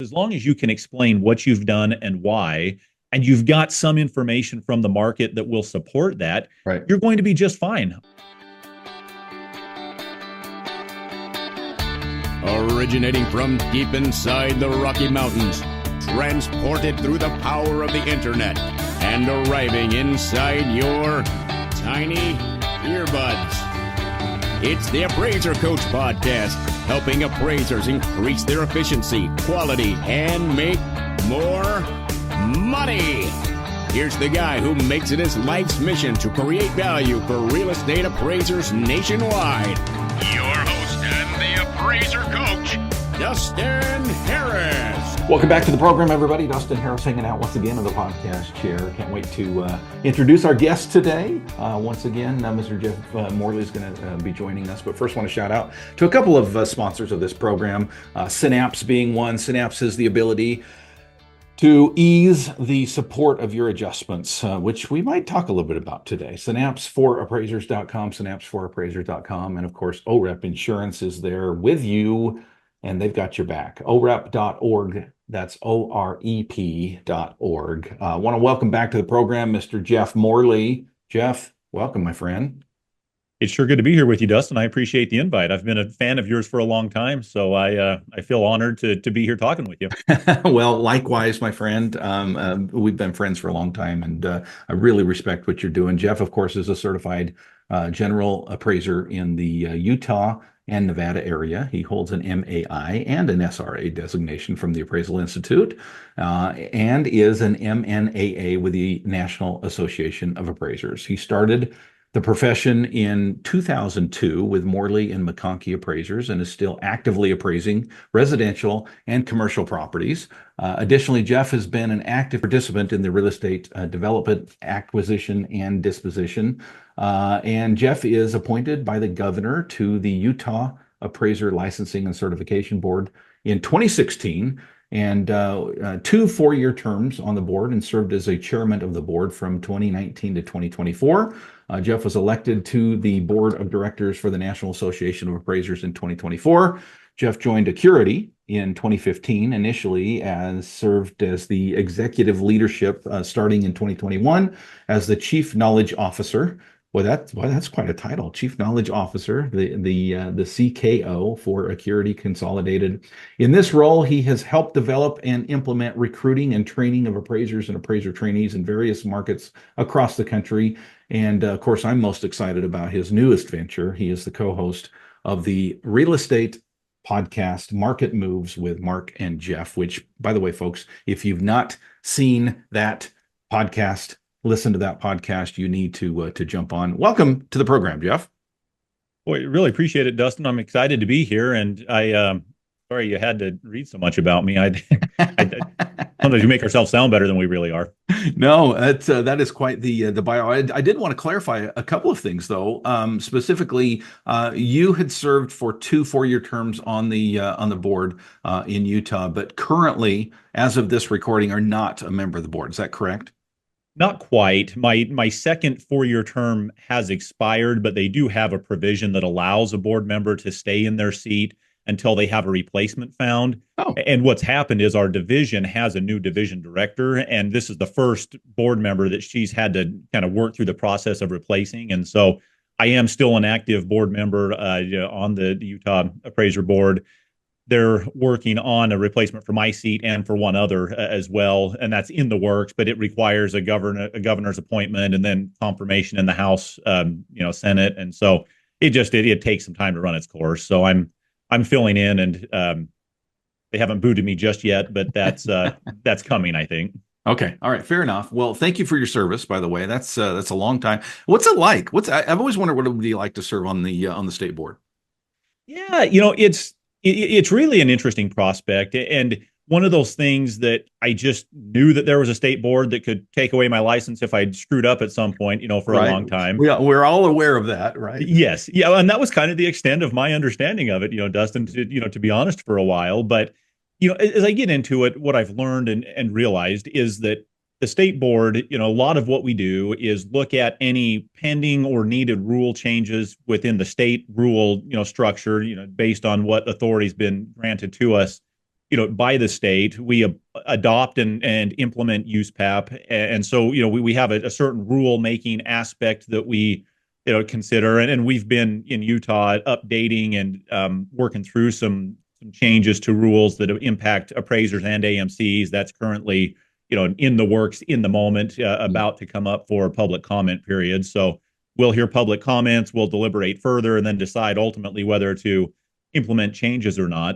As long as you can explain what you've done and why, and you've got some information from the market that will support that, Right. you're going to be just fine. Originating from deep inside the Rocky Mountains, transported through the power of the internet, and arriving inside your tiny earbuds. It's the Appraiser Coach Podcast, helping appraisers increase their efficiency, quality, and make more money. Here's the guy who makes it his life's mission to create value for real estate appraisers nationwide. Your host and the Appraiser Coach, Dustin Harris. Welcome back to the program, everybody. Dustin Harris hanging out once again in the podcast chair. Can't wait to introduce our guest today. Once again, Mr. Jeff Morley is going to be joining us. But first, want to shout out to a couple of sponsors of this program. Synapse being one. Synapse is the ability to ease the support of your adjustments, which we might talk a little bit about today. Synapse4appraisers.com, synapse4appraisers.com. And of course, OREP Insurance is there with you, and they've got your back. OREP.org. That's OREP.org. I want to welcome back to the program Mr. Jeff Morley. Jeff, welcome, my friend. It's sure good to be here with you, Dustin. I appreciate the invite. I've been a fan of yours for a long time, so I feel honored to be here talking with you. Well, likewise, my friend. We've been friends for a long time, and I really respect what you're doing. Jeff, of course, is a certified general appraiser in the Utah and Nevada area. He holds an MAI and an SRA designation from the Appraisal Institute, and is an MNAA with the National Association of Appraisers. He started the profession in 2002 with Morley and McConkey Appraisers and is still actively appraising residential and commercial properties. Additionally, Jeff has been an active participant in the real estate development, acquisition, and disposition. And Jeff is appointed by the governor to the Utah Appraiser Licensing and Certification Board in 2016, and 2 4-year terms on the board, and served as a chairman of the board from 2019 to 2024. Jeff was elected to the board of directors for the National Association of Appraisers in 2024. Jeff joined Accurity in 2015, initially as served as the executive leadership starting in 2021 as the Chief Knowledge Officer. That's quite a title, Chief Knowledge Officer, the CKO for Accurity Consolidated. In this role, he has helped develop and implement recruiting and training of appraisers and appraiser trainees in various markets across the country. And of course, I'm most excited about his newest venture. He is the co-host of the real estate podcast Market Moves with Mark and Jeff, which, by the way, folks, if you've not seen that podcast, listen to that podcast, you need to jump on. Welcome to the program, Jeff. Boy, really appreciate it, Dustin. I'm excited to be here, and sorry you had to read so much about me. Sometimes we make ourselves sound better than we really are. No, that is quite the bio. I did want to clarify a couple of things, though. Specifically, you had served for 2 4-year terms on the board in Utah, but currently, as of this recording, are not a member of the board. Is that correct? Not quite. My second 4-year term has expired, but they do have a provision that allows a board member to stay in their seat until they have a replacement found. Oh. And what's happened is our division has a new division director, and this is the first board member that she's had to kind of work through the process of replacing. And so I am still an active board member on the Utah Appraiser Board. They're working on a replacement for my seat and for one other as well, and that's in the works. But it requires a governor's appointment and then confirmation in the House, Senate, and so it takes some time to run its course. So I'm filling in, and they haven't booted me just yet, but that's coming, I think. Okay, all right, fair enough. Well, thank you for your service, by the way. That's a long time. What's it like? I've always wondered what it would be like to serve on the state board. Yeah, it's really an interesting prospect, and one of those things that I just knew that there was a state board that could take away my license if I'd screwed up at some point, for a long time. We're all aware of that, right? Yes. Yeah. And that was kind of the extent of my understanding of it, Dustin, to be honest, for a while. But, as I get into it, what I've learned and realized is that the state board, a lot of what we do is look at any pending or needed rule changes within the state rule, structure, based on what authority's been granted to us. by the state. We adopt and implement USPAP. And so, we have a certain rule making aspect that we, consider. And we've been in Utah updating and working through some changes to rules that impact appraisers and AMCs. That's currently, in the works in the moment, about to come up for public comment period. So we'll hear public comments, we'll deliberate further, and then decide ultimately whether to implement changes or not.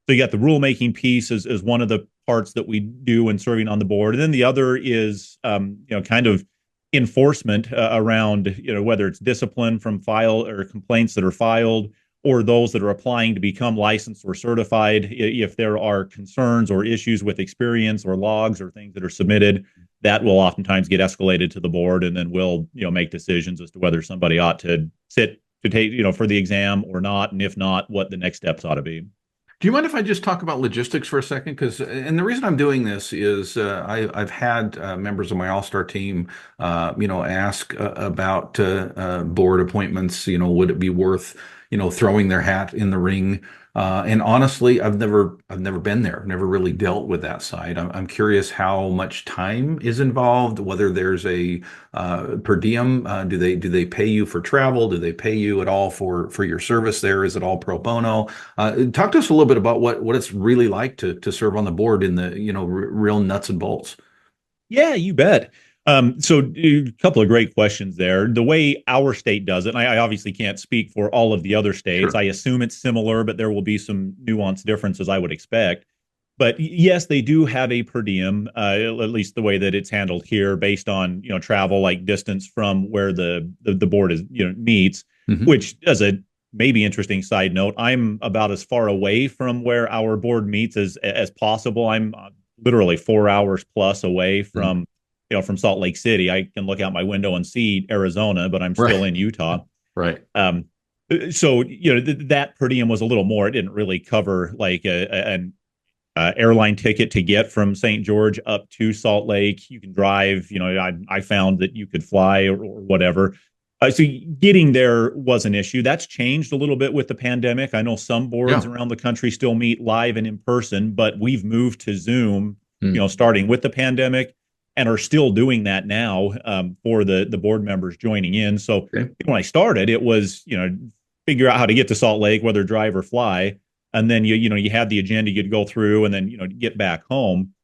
So you got the rulemaking piece as one of the parts that we do in serving on the board. And then the other is, kind of enforcement around, whether it's discipline from file or complaints that are filed, or those that are applying to become licensed or certified. If there are concerns or issues with experience or logs or things that are submitted, that will oftentimes get escalated to the board, and then we'll, make decisions as to whether somebody ought to sit to take, for the exam or not, and if not, what the next steps ought to be. Do you mind if I just talk about logistics for a second? And the reason I'm doing this is I've had members of my all-star team, ask about board appointments. Would it be worth, throwing their hat in the ring? And honestly, I've never been there. I've never really dealt with that side. I'm curious how much time is involved, whether there's a per diem. Do they pay you for travel? Do they pay you at all for your service there? Is it all pro bono? Talk to us a little bit about what it's really like to serve on the board in the, real nuts and bolts. Yeah, you bet. So a couple of great questions there. The way our state does it, and I obviously can't speak for all of the other states. Sure. I assume it's similar, but there will be some nuanced differences I would expect. But yes, they do have a per diem, at least the way that it's handled here, based on, travel, like distance from where the board is, meets. Mm-hmm. Which, as a maybe interesting side note, I'm about as far away from where our board meets as possible. I'm literally 4 hours plus away from. Mm-hmm. From Salt Lake City. I can look out my window and see Arizona, but I'm still in Utah. Right. So, that per diem was a little more. It didn't really cover like an airline ticket to get from St. George up to Salt Lake. You can drive, I found that you could fly or whatever. So getting there was an issue. That's changed a little bit with the pandemic. I know some boards around the country still meet live and in person, but we've moved to Zoom, starting with the pandemic, and are still doing that now for the board members joining in. So when I started, it was, figure out how to get to Salt Lake, whether drive or fly. And then, you had the agenda you'd go through and then, get back home.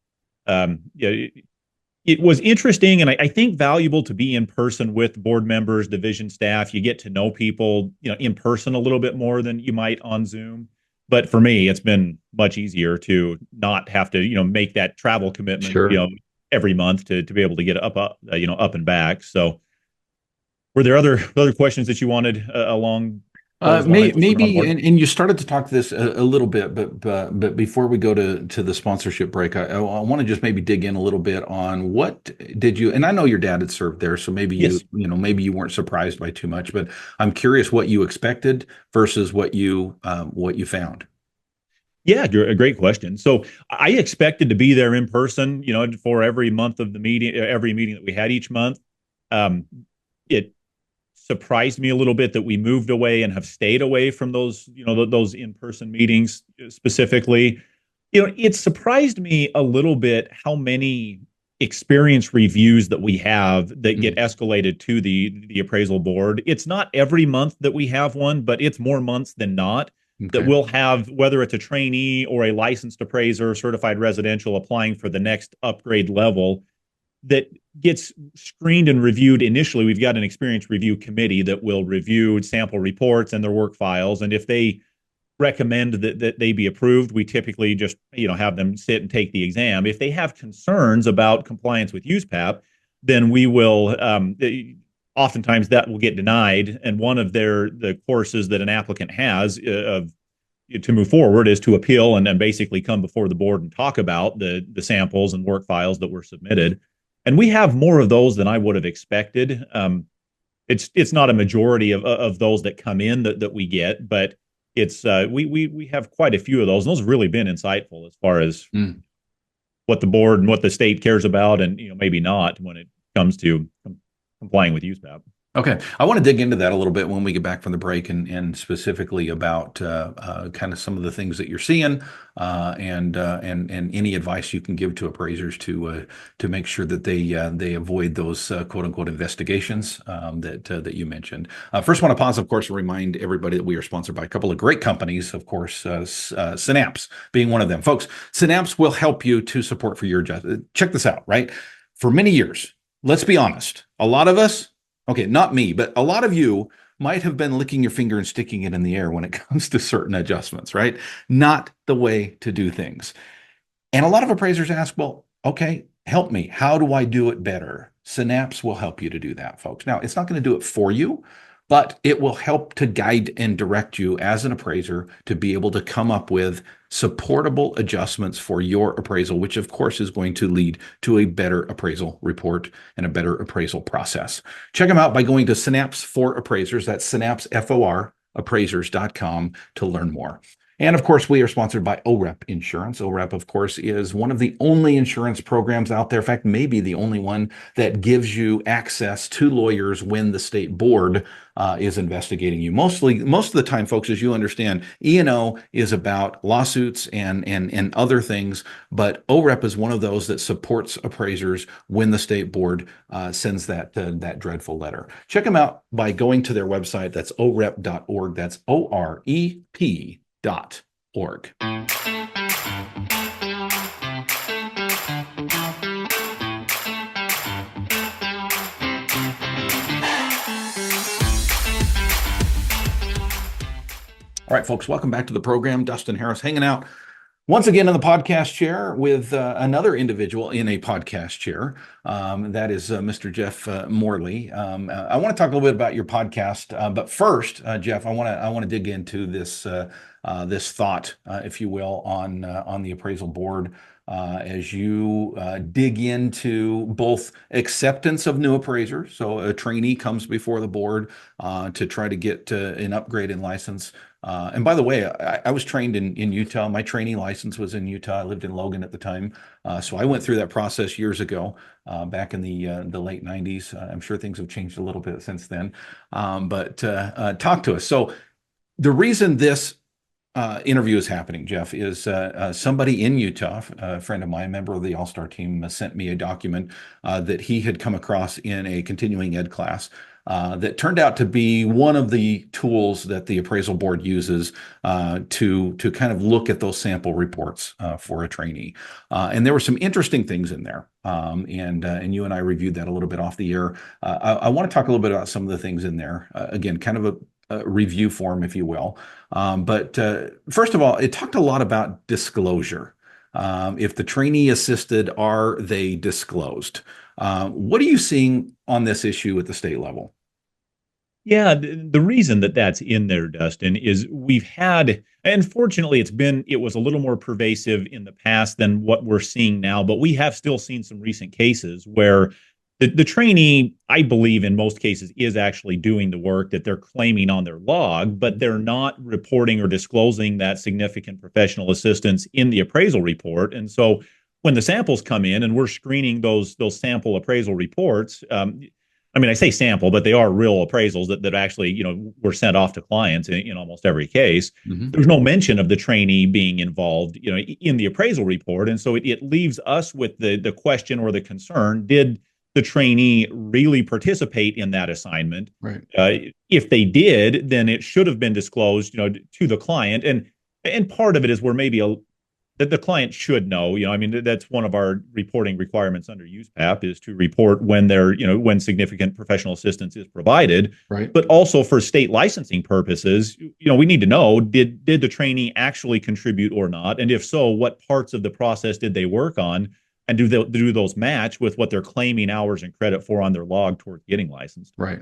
It was interesting and I think valuable to be in person with board members, division staff. You get to know people, in person a little bit more than you might on Zoom. But for me, it's been much easier to not have to, make that travel commitment, sure. Every month to be able to get up and back. So were there other questions that you wanted along? Maybe, and you started to talk to this a little bit, but before we go to the sponsorship break, I want to just maybe dig in a little bit on what did you, and I know your dad had served there, so maybe yes. Maybe you weren't surprised by too much, but I'm curious what you expected versus what you found. Yeah, a great question. So I expected to be there in person, for every month of the meeting, every meeting that we had each month. It surprised me a little bit that we moved away and have stayed away from those, those in-person meetings specifically. It surprised me a little bit how many experience reviews that we have that get escalated to the appraisal board. It's not every month that we have one, but it's more months than not. Okay. That we'll have, whether it's a trainee or a licensed appraiser, certified residential applying for the next upgrade level, that gets screened and reviewed initially. We've got an experience review committee that will review sample reports and their work files. And if they recommend that they be approved, we typically just, have them sit and take the exam. If they have concerns about compliance with USPAP, then we will, oftentimes that will get denied. And one of the courses that an applicant has to move forward is to appeal and then basically come before the board and talk about the samples and work files that were submitted. And we have more of those than I would have expected. It's not a majority of those that come in that we get, but it's we have quite a few of those. And those have really been insightful as far as what the board and what the state cares about, and maybe not when it comes to complying with USPAP. Okay, I want to dig into that a little bit when we get back from the break, and specifically about kind of some of the things that you're seeing, and any advice you can give to appraisers to make sure that they avoid those quote unquote investigations that you mentioned. First, I want to pause, of course, and remind everybody that we are sponsored by a couple of great companies, of course, Synapse being one of them. Folks, Synapse will help you to support for your adjustment. Check this out, right? For many years, let's be honest, a lot of us. Okay, not me, but a lot of you might have been licking your finger and sticking it in the air when it comes to certain adjustments, right? Not the way to do things. And a lot of appraisers ask, well, okay, help me. How do I do it better? Synapse will help you to do that, folks. Now, it's not going to do it for you, but it will help to guide and direct you as an appraiser to be able to come up with supportable adjustments for your appraisal, which of course is going to lead to a better appraisal report and a better appraisal process. Check them out by going to Synapse for Appraisers. That's Synapse, FOR, appraisers.com to learn more. And of course, we are sponsored by OREP Insurance. OREP, of course, is one of the only insurance programs out there, in fact, maybe the only one that gives you access to lawyers when the state board is investigating you. Most of the time, folks, as you understand, E&O is about lawsuits and other things, but OREP is one of those that supports appraisers when the state board sends that dreadful letter. Check them out by going to their website. That's orep.org. That's OREP.org. All right, folks, welcome back to the program. Dustin Harris hanging out once again in the podcast chair with another individual in a podcast chair. That is Mr. Jeff Morley. I want to talk a little bit about your podcast, but first, Jeff, I want to dig into this thought, if you will, on the appraisal board. As you dig into both acceptance of new appraisers, so a trainee comes before the board to try to get an upgrade in license. And by the way, I was trained in Utah. My training license was in Utah. I lived in Logan at the time. So I went through that process years ago, back in the late 90s. I'm sure things have changed a little bit since then. But talk to us. So the reason this interview is happening, Jeff, is somebody in Utah, a friend of mine, member of the All-Star team, sent me a document that he had come across in a continuing ed class that turned out to be one of the tools that the appraisal board uses to kind of look at those sample reports for a trainee. And there were some interesting things in there. And you and I reviewed that a little bit off the air. I want to talk a little bit about some of the things in there. Again, kind of a review form, if you will. But first of all, it talked a lot about disclosure. If the trainee assisted, are they disclosed? What are you seeing on this issue at the state level? Yeah, the reason that that's in there, Dustin, is we've had, and fortunately, it was a little more pervasive in the past than what we're seeing now, but we have still seen some recent cases where the trainee, I believe in most cases, is actually doing the work that they're claiming on their log, but they're not reporting or disclosing that significant professional assistance in the appraisal report. And so when the samples come in and we're screening those sample appraisal reports, I mean, I say sample, but they are real appraisals that actually, were sent off to clients in almost every case. Mm-hmm. There's no mention of the trainee being involved, in the appraisal report. And so it leaves us with the question or the concern, did the trainee really participate in that assignment? Right. If they did, then it should have been disclosed, to the client. And part of it is where maybe that the client should know. I mean, that's one of our reporting requirements under USPAP is to report when when significant professional assistance is provided. Right. But also for state licensing purposes, we need to know, did the trainee actually contribute or not? And if so, what parts of the process did they work on? And do those match with what they're claiming hours and credit for on their log towards getting licensed? Right.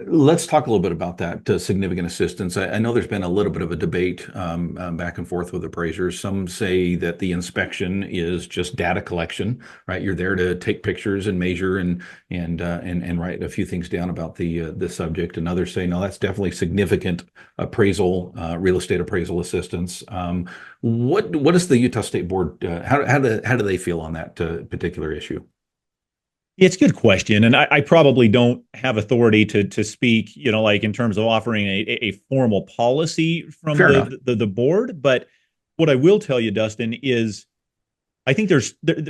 Let's talk a little bit about that significant assistance. I know there's been a little bit of a debate back and forth with appraisers. Some say that the inspection is just data collection, right? You're there to take pictures and measure and write a few things down about the subject. And others say, no, that's definitely significant appraisal, real estate appraisal assistance. What is the Utah State Board? How do they feel on that particular issue? It's a good question, and I probably don't have authority to speak, like in terms of offering a formal policy from Fair enough. the board. But what I will tell you, Dustin, is I think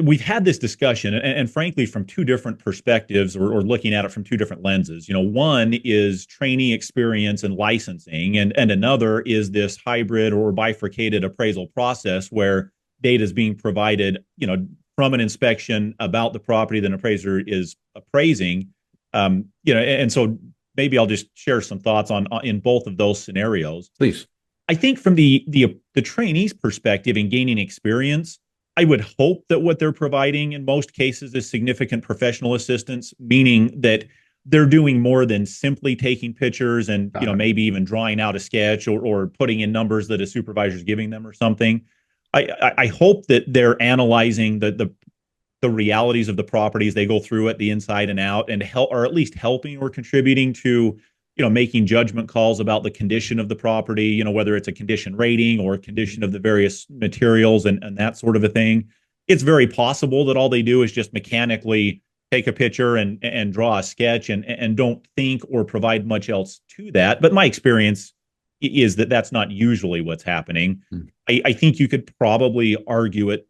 we've had this discussion, and frankly, from two different perspectives, or looking at it from two different lenses. One is trainee experience and licensing, and another is this hybrid or bifurcated appraisal process where data is being provided, from an inspection about the property that an appraiser is appraising. And so maybe I'll just share some thoughts on in both of those scenarios. Please. I think from the trainee's perspective in gaining experience, I would hope that what they're providing in most cases is significant professional assistance, meaning that they're doing more than simply taking pictures and maybe even drawing out a sketch or putting in numbers that a supervisor is giving them or something. I hope that they're analyzing the realities of the properties they go through it, the inside and out, and help, or at least helping or contributing to making judgment calls about the condition of the property, whether it's a condition rating or a condition of the various materials and that sort of a thing. It's very possible that all they do is just mechanically take a picture and draw a sketch and don't think or provide much else to that. But my experience is that that's not usually what's happening. I think you could probably argue it,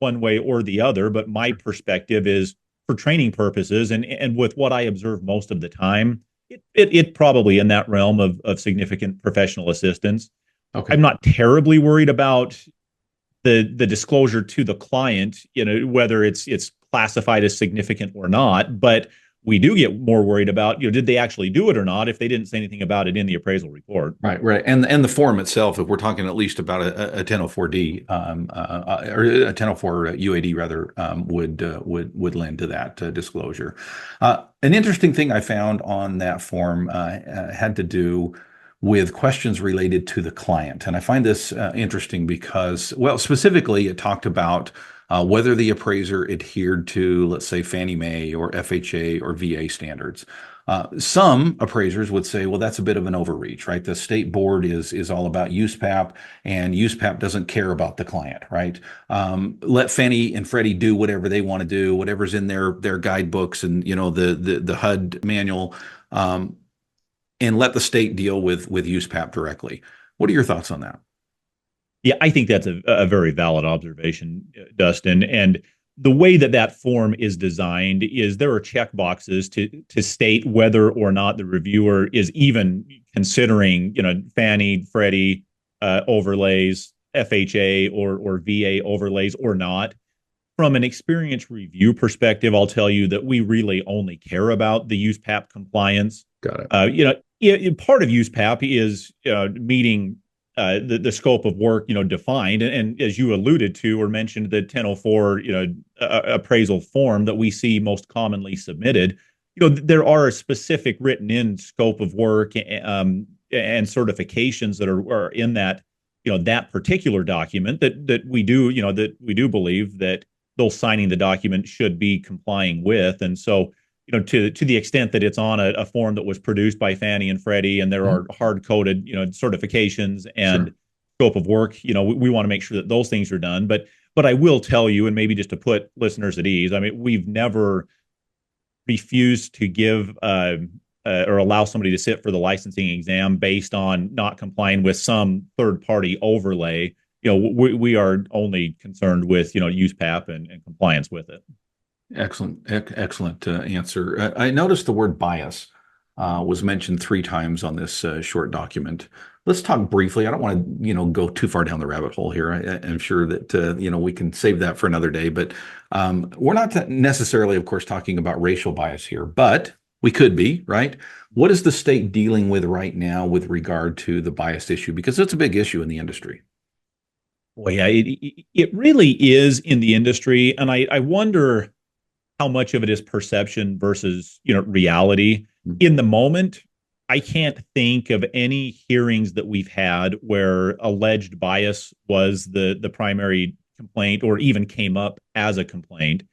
one way or the other, but my perspective is for training purposes and with what I observe most of the time, it probably in that realm of significant professional assistance. Okay. I'm not terribly worried about the disclosure to the client, whether it's classified as significant or not, but we do get more worried about, did they actually do it or not if they didn't say anything about it in the appraisal report. Right. And the form itself, if we're talking at least about a 1004D or a 1004 UAD rather, would lend to that disclosure. An interesting thing I found on that form had to do with questions related to the client. And I find this interesting because, well, specifically it talked about whether the appraiser adhered to, let's say, Fannie Mae or FHA or VA standards. Some appraisers would say, well, that's a bit of an overreach, right? The state board is all about USPAP, and USPAP doesn't care about the client, right? Let Fannie and Freddie do whatever they want to do, whatever's in their guidebooks and the HUD manual, and let the state deal with USPAP directly. What are your thoughts on that? Yeah, I think that's a very valid observation, Dustin. And the way that form is designed is there are check boxes to state whether or not the reviewer is even considering, Fannie, Freddie overlays, FHA or VA overlays or not. From an experience review perspective, I'll tell you that we really only care about the USPAP compliance. Got it. Part of USPAP is meeting the scope of work, defined. And as you alluded to or mentioned, the 1004, appraisal form that we see most commonly submitted, there are a specific written in scope of work and certifications that are in that, that particular document that we do believe that those signing the document should be complying with. And so, to the extent that it's on a form that was produced by Fannie and Freddie, and there are hard-coded, certifications and scope of work, we want to make sure that those things are done. But I will tell you, and maybe just to put listeners at ease, I mean, we've never refused to give or allow somebody to sit for the licensing exam based on not complying with some third-party overlay. We are only concerned with, USPAP and compliance with it. Excellent answer. I noticed the word bias was mentioned 3 times on this short document. Let's talk briefly. I don't want to, go too far down the rabbit hole here. I'm sure that, we can save that for another day. But we're not necessarily, of course, talking about racial bias here, but we could be, right? What is the state dealing with right now with regard to the bias issue? Because it's a big issue in the industry. Well, yeah, it really is in the industry. And I wonder how much of it is perception versus, reality. In the moment, I can't think of any hearings that we've had where alleged bias was the primary complaint or even came up as a complaint.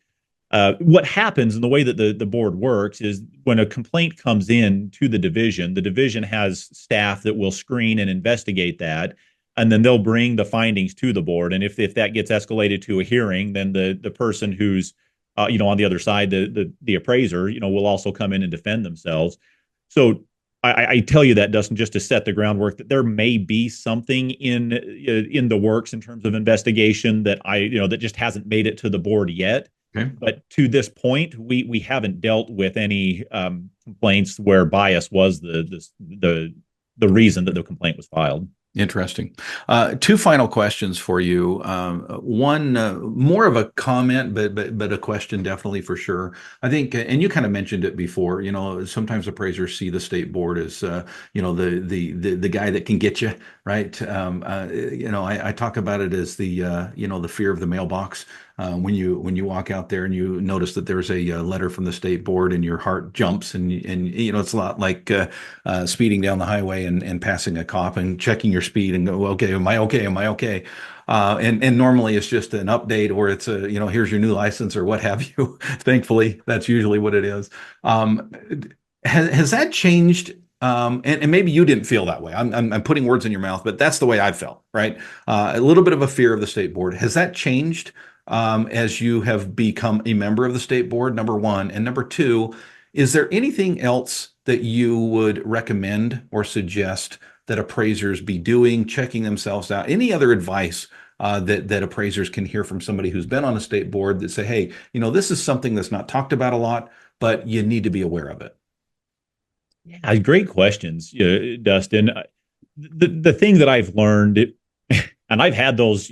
What happens and the way that the board works is when a complaint comes in to the division has staff that will screen and investigate that. And then they'll bring the findings to the board. And if that gets escalated to a hearing, then the person who's on the other side, the appraiser, will also come in and defend themselves. So I tell you that, Dustin, just to set the groundwork that there may be something in the works in terms of investigation that that just hasn't made it to the board yet. Okay. But to this point, we haven't dealt with any complaints where bias was the reason that the complaint was filed. Interesting. Two final questions for you. One more of a comment, but a question definitely for sure. I think, and you kind of mentioned it before. Sometimes appraisers see the state board as the guy that can get you right. I talk about it as the fear of the mailbox. When you walk out there and you notice that there's a letter from the state board and your heart jumps and it's a lot like speeding down the highway and passing a cop and checking your speed and go, okay, am I okay? Am I okay? And normally it's just an update or it's here's your new license or what have you. Thankfully, that's usually what it is. Has that changed? And maybe you didn't feel that way. I'm putting words in your mouth, but that's the way I felt, right? A little bit of a fear of the state board. Has that changed as you have become a member of the state board, number one? And number two, is there anything else that you would recommend or suggest that appraisers be doing, checking themselves out? Any other advice that appraisers can hear from somebody who's been on a state board that say, hey, this is something that's not talked about a lot, but you need to be aware of it? Yeah, great questions, Dustin. The thing that I've learned, and I've had those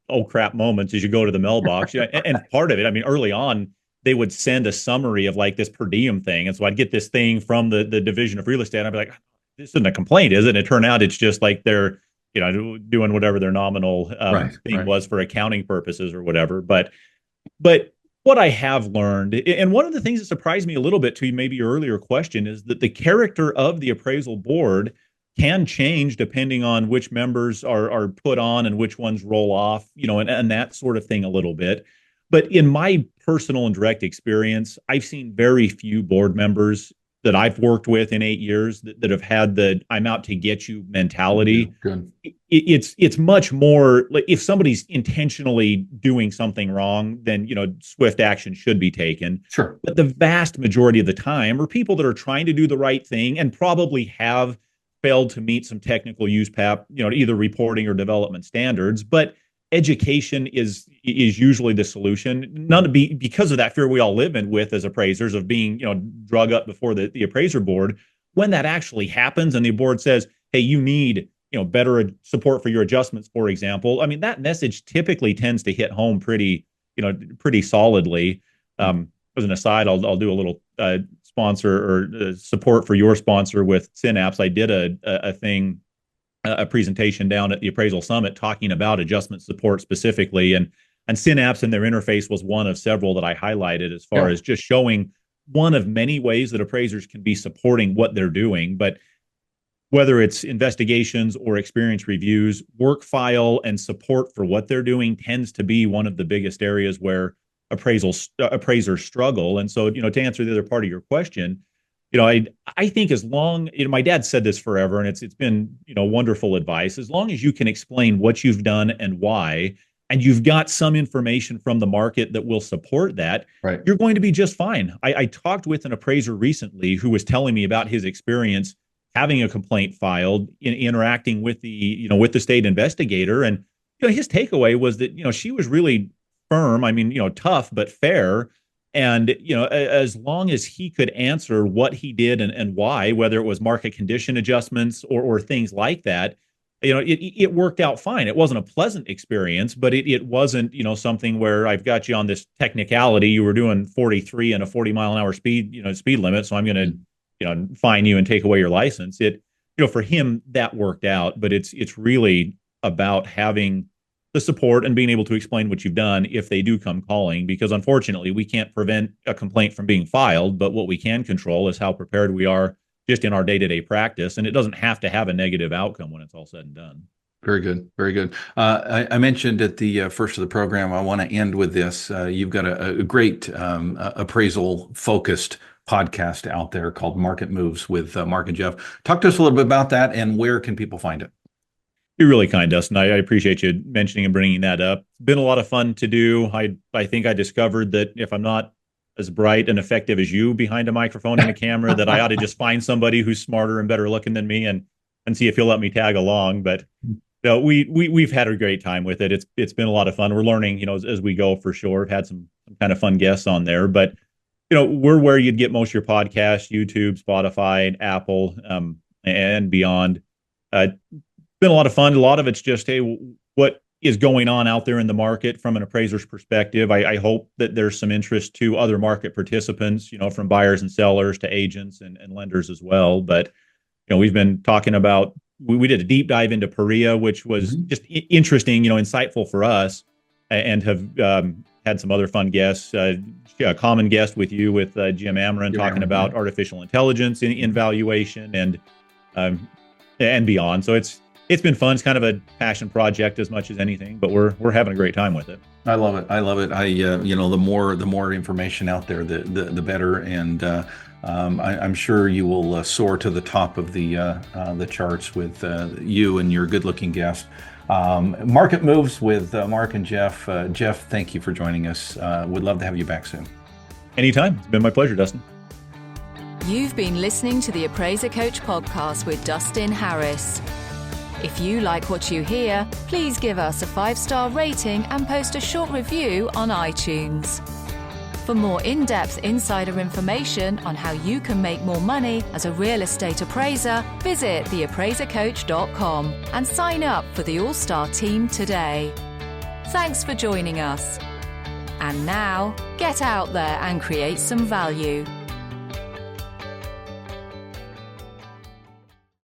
oh crap moments as you go to the mailbox, and part of it, I mean, early on, they would send a summary of like this per diem thing. And so I'd get this thing from the Division of Real Estate. And I'd be like, this isn't a complaint, is it? And it turned out it's just like they're, doing whatever their nominal thing was for accounting purposes or whatever. But what I have learned, and one of the things that surprised me a little bit to maybe your earlier question, is that the character of the appraisal board can change depending on which members are put on and which ones roll off, and that sort of thing a little bit. But in my personal and direct experience, I've seen very few board members that I've worked with in 8 years that have had the "I'm out to get you" mentality. Good. It's much more like if somebody's intentionally doing something wrong, then swift action should be taken. Sure. But the vast majority of the time are people that are trying to do the right thing and probably have failed to meet some technical USPAP, either reporting or development standards. But education is usually the solution. Because of that fear we all live with as appraisers of being, drug up before the appraiser board. When that actually happens and the board says, hey, you need, better support for your adjustments, for example, I mean, that message typically tends to hit home pretty solidly. As an aside, I'll do a little sponsor or support for your sponsor with Synapse. I did a presentation down at the Appraisal Summit talking about adjustment support specifically, and Synapse and their interface was one of several that I highlighted as far as just showing one of many ways that appraisers can be supporting what they're doing. But whether it's investigations or experience reviews, work file and support for what they're doing tends to be one of the biggest areas where appraisers struggle. And so, to answer the other part of your question, I think as long, my dad said this forever, and it's been, wonderful advice. As long as you can explain what you've done and why, and you've got some information from the market that will support that, right, you're going to be just fine. I talked with an appraiser recently who was telling me about his experience having a complaint filed, interacting with the state investigator. And, his takeaway was that, she was really firm. I mean, tough, but fair. And, as long as he could answer what he did and why, whether it was market condition adjustments or things like that, it worked out fine. It wasn't a pleasant experience, but it wasn't, something where I've got you on this technicality. You were doing 43 and a 40-mile-an-hour speed limit. So I'm going to, fine you and take away your license. For him, that worked out, but it's really about having the support and being able to explain what you've done if they do come calling, because unfortunately we can't prevent a complaint from being filed, but what we can control is how prepared we are just in our day-to-day practice. And it doesn't have to have a negative outcome when it's all said and done. Very good. Very good. I mentioned at the first of the program, I want to end with this. You've got a great appraisal focused podcast out there called Market Moves with Mark and Jeff. Talk to us a little bit about that and where can people find it? You're really kind, Dustin. I appreciate you mentioning and bringing that up. It's been a lot of fun to do. I think I discovered that if I'm not as bright and effective as you behind a microphone and a camera, that I ought to just find somebody who's smarter and better looking than me and see if he'll let me tag along. But we've had a great time with it. It's been a lot of fun. We're learning, as we go for sure. Had some kind of fun guests on there, but we're where you'd get most of your podcasts: YouTube, Spotify, Apple, and beyond. Been a lot of fun. A lot of it's just, hey, what is going on out there in the market from an appraiser's perspective. I hope that there's some interest to other market participants, from buyers and sellers to agents and lenders as well. But, we've been talking about, we did a deep dive into Perea, which was just interesting, insightful for us, and have had some other fun guests, a common guest with you with Jim Amarin talking about artificial intelligence in valuation and beyond. So it's been fun. It's kind of a passion project as much as anything, but we're having a great time with it. I love it. The more information out there, the better. And I'm sure you will soar to the top of the charts with you and your good-looking guest. Market Moves with Mark and Jeff. Jeff, thank you for joining us. Would love to have you back soon. Anytime. It's been my pleasure, Dustin. You've been listening to the Appraiser Coach podcast with Dustin Harris. If you like what you hear, please give us a 5-star rating and post a short review on iTunes. For more in-depth insider information on how you can make more money as a real estate appraiser, visit theappraisercoach.com and sign up for the All-Star team today. Thanks for joining us. And now, get out there and create some value.